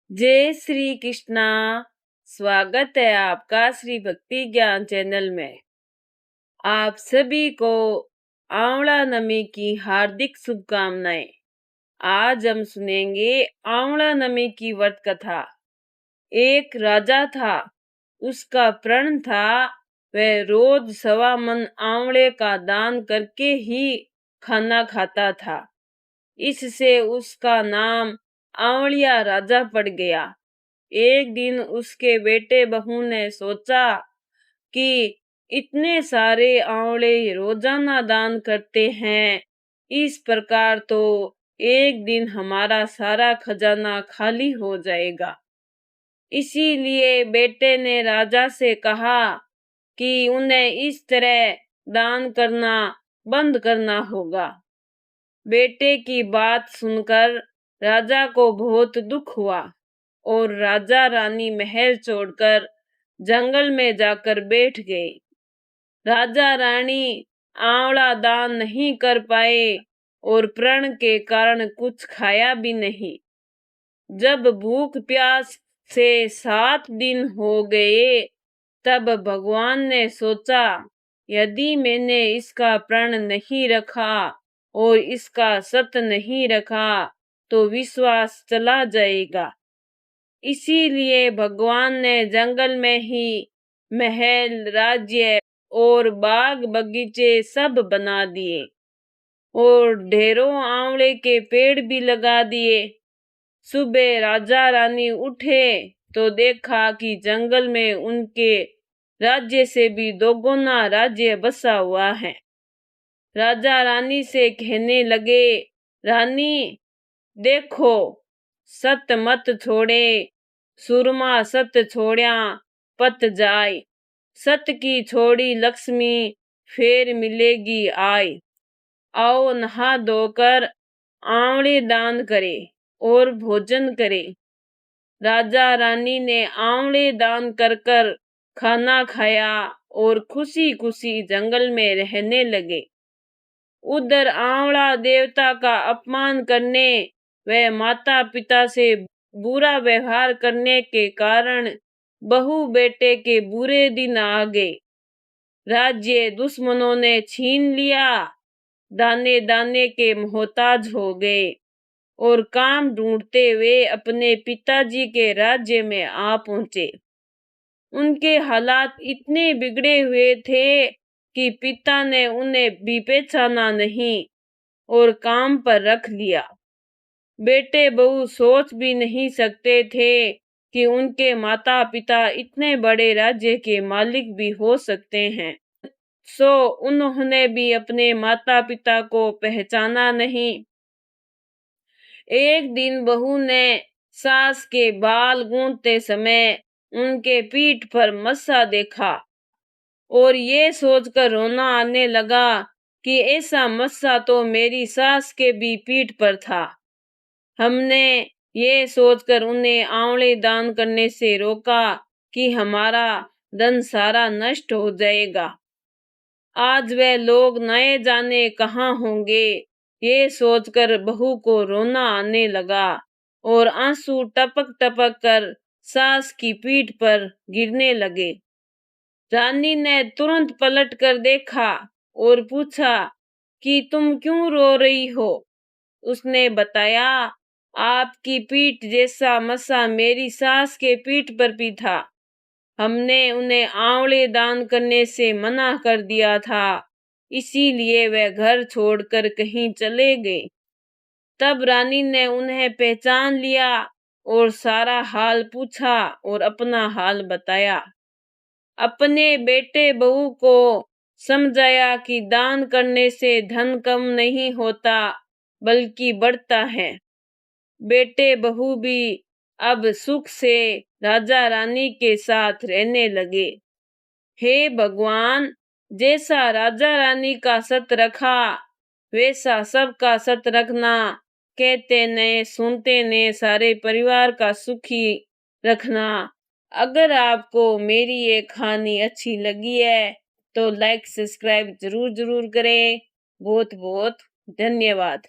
जय श्री कृष्णा। स्वागत है आपका श्री भक्ति ज्ञान चैनल में। आप सभी को आंवला नमी की हार्दिक शुभकामनाएं। आज हम सुनेंगे आंवला नमी की व्रत कथा। एक राजा था, उसका प्रण था वह रोज 1.25 मन आंवले का दान करके ही खाना खाता था। इससे उसका नाम आंवलिया राजा पड़ गया। एक दिन उसके बेटे बहू ने सोचा कि इतने सारे आंवले रोजाना दान करते हैं, इस प्रकार तो एक दिन हमारा सारा खजाना खाली हो जाएगा। इसीलिए बेटे ने राजा से कहा कि उन्हें इस तरह दान करना बंद करना होगा। बेटे की बात सुनकर राजा को बहुत दुख हुआ और राजा रानी महल छोड़कर जंगल में जाकर बैठ गए। राजा रानी आंवला दान नहीं कर पाए और प्रण के कारण कुछ खाया भी नहीं। जब भूख प्यास से 7 दिन हो गए, तब भगवान ने सोचा, यदि मैंने इसका प्रण नहीं रखा और इसका सत नहीं रखा तो विश्वास चला जाएगा। इसीलिए भगवान ने जंगल में ही महल, राज्य और बाग बगीचे सब बना दिए और ढेरों आंवले के पेड़ भी लगा दिए। सुबह राजा रानी उठे तो देखा कि जंगल में उनके राज्य से भी दोगुना राज्य बसा हुआ है। राजा रानी से कहने लगे, रानी देखो, सत मत छोड़े, सुरमा सत छोड़या पत जाय। सत की छोड़ी लक्ष्मी फेर मिलेगी आय। आओ नहा धोकर आंवले दान करे और भोजन करे। राजा रानी ने आंवले दान कर कर खाना खाया और खुशी खुशी जंगल में रहने लगे। उधर आंवला देवता का अपमान करने व माता पिता से बुरा व्यवहार करने के कारण बहू बेटे के बुरे दिन आ गए। राज्य दुश्मनों ने छीन लिया, दाने दाने के मोहताज हो गए और काम ढूंढते हुए अपने पिताजी के राज्य में आ पहुंचे। उनके हालात इतने बिगड़े हुए थे कि पिता ने उन्हें भी पहचाना नहीं और काम पर रख लिया। बेटे बहू सोच भी नहीं सकते थे कि उनके माता पिता इतने बड़े राज्य के मालिक भी हो सकते हैं। सो उन्होंने भी अपने माता पिता को पहचाना नहीं। एक दिन बहू ने सास के बाल गूंथते समय उनके पीठ पर मस्सा देखा और ये सोचकर रोना आने लगा कि ऐसा मस्सा तो मेरी सास के भी पीठ पर था। हमने ये सोचकर उन्हें आंवले दान करने से रोका कि हमारा धन सारा नष्ट हो जाएगा। आज वे लोग नए जाने कहाँ होंगे, ये सोचकर बहू को रोना आने लगा और आंसू टपक टपक कर सास की पीठ पर गिरने लगे। रानी ने तुरंत पलट कर देखा और पूछा कि तुम क्यों रो रही हो? उसने बताया, आपकी पीठ जैसा मस्सा मेरी सास के पीठ पर भी था। हमने उन्हें आंवले दान करने से मना कर दिया था, इसीलिए वे घर छोड़कर कहीं चले गए। तब रानी ने उन्हें पहचान लिया और सारा हाल पूछा और अपना हाल बताया। अपने बेटे बहू को समझाया कि दान करने से धन कम नहीं होता बल्कि बढ़ता है। बेटे बहू भी अब सुख से राजा रानी के साथ रहने लगे। हे भगवान, जैसा राजा रानी का सत रखा वैसा सबका सत रखना। कहते ने सुनते ने सारे परिवार का सुखी रखना। अगर आपको मेरी ये कहानी अच्छी लगी है तो लाइक सब्सक्राइब जरूर करें। बहुत बहुत धन्यवाद।